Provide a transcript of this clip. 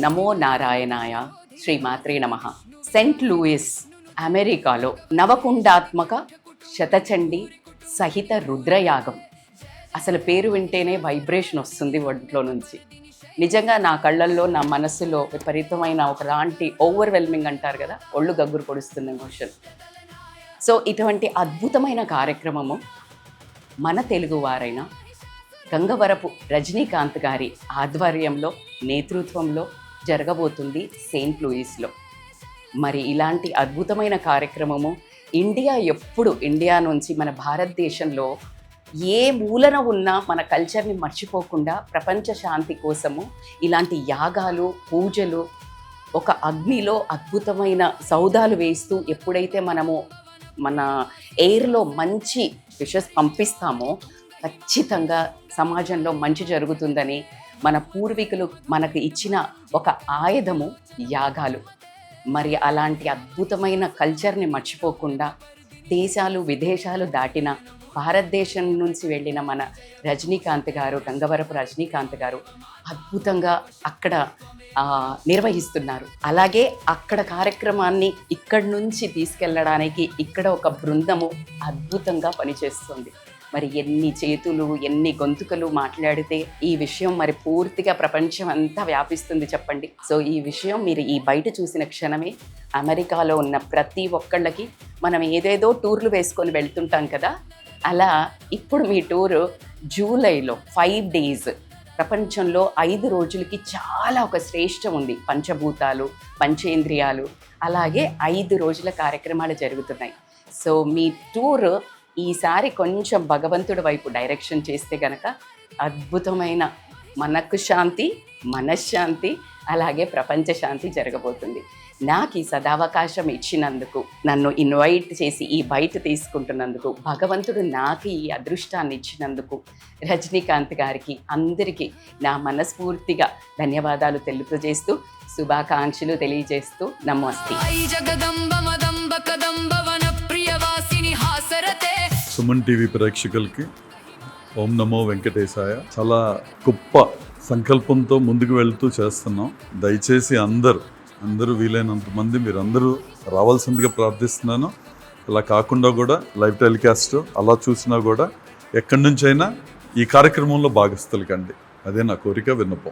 నమో నారాయణాయ శ్రీమాత్రే నమః. సెయింట్ లూయిస్ అమెరికాలో నవకుండాత్మక శతచండి సహిత రుద్రయాగం. అసలు పేరు వింటేనే వైబ్రేషన్ వస్తుంది ఒంట్లో నుంచి. నిజంగా నా కళ్ళల్లో నా మనస్సులో విపరీతమైన ఒకలాంటి ఓవర్వెల్మింగ్ అంటారు కదా, ఒళ్ళు గగ్గురు పొడుస్తున్న ఎమోషన్. సో ఇటువంటి అద్భుతమైన కార్యక్రమము మన తెలుగువారైన గంగవరపు రజనీకాంత్ గారి ఆధ్వర్యంలో నేతృత్వంలో జరగబోతుంది సెయింట్ లూయిస్లో. మరి ఇలాంటి అద్భుతమైన కార్యక్రమము ఇండియా నుంచి మన భారతదేశంలో ఏ మూలన ఉన్నా మన కల్చర్ని మర్చిపోకుండా ప్రపంచ శాంతి కోసము ఇలాంటి యాగాలు, పూజలు, ఒక అగ్నిలో అద్భుతమైన సౌదాలు వేస్తూ ఎప్పుడైతే మనము మన ఎయిర్లో మంచి విషస్ పంపిస్తామో ఖచ్చితంగా సమాజంలో మంచి జరుగుతుందని మన పూర్వీకులు మనకు ఇచ్చిన ఒక ఆయుధము యాగాలు. మరి అలాంటి అద్భుతమైన కల్చర్ని మర్చిపోకుండా దేశాలు విదేశాలు దాటిన భారతదేశం నుంచి వెళ్ళిన మన రజనీకాంత్ గారు, గంగవరపు రజనీకాంత్ గారు అద్భుతంగా అక్కడ నిర్వహిస్తున్నారు. అలాగే అక్కడ కార్యక్రమాన్ని ఇక్కడి నుంచి తీసుకెళ్ళడానికి ఇక్కడ ఒక బృందము అద్భుతంగా పనిచేస్తుంది. మరి ఎన్ని చేతులు, ఎన్ని గొంతుకలు మాట్లాడితే ఈ విషయం మరి పూర్తిగా ప్రపంచం అంతా వ్యాపిస్తుంది చెప్పండి. సో ఈ విషయం మీరు ఈ బయట చూసిన క్షణమే అమెరికాలో ఉన్న ప్రతి ఒక్కళ్ళకి మనం ఏదేదో టూర్లు వేసుకొని వెళ్తుంటాం కదా, అలా ఇప్పుడు మీ టూరు జూలైలో 5 days ప్రపంచంలో 5 రోజులకి చాలా ఒక శ్రేష్టం ఉంది. పంచభూతాలు, పంచేంద్రియాలు, అలాగే 5 రోజుల కార్యక్రమాలు జరుగుతున్నాయి. సో మీ టూర్ ఈసారి కొంచెం భగవంతుడి వైపు డైరెక్షన్ చేస్తే గనక అద్భుతమైన మనకు శాంతి, మనశ్శాంతి, అలాగే ప్రపంచ శాంతి జరగబోతుంది. నాకు ఈ సదావకాశం ఇచ్చినందుకు, నన్ను ఇన్వైట్ చేసి ఈ బయట తీసుకుంటున్నందుకు, భగవంతుడు నాకు ఈ అదృష్టాన్ని ఇచ్చినందుకు రజనీకాంత్ గారికి అందరికీ నా మనస్ఫూర్తిగా ధన్యవాదాలు తెలియజేస్తూ, శుభాకాంక్షలు తెలియజేస్తూ నమస్తే. సుమన్ టీవీ ప్రేక్షకులకి ఓం నమో వెంకటేశాయ. చాలా గొప్ప సంకల్పంతో ముందుకు వెళ్తూ చేస్తున్నాం. దయచేసి అందరూ వీలైనంత మంది మీరందరూ రావాల్సిందిగా ప్రార్థిస్తున్నాను. అలా కాకుండా కూడా లైవ్ టెలికాస్ట్ అలా చూసినా కూడా ఎక్కడి నుంచైనా ఈ కార్యక్రమంలో భాగస్థులు కండి. అదే నా కోరిక, విన్నపం.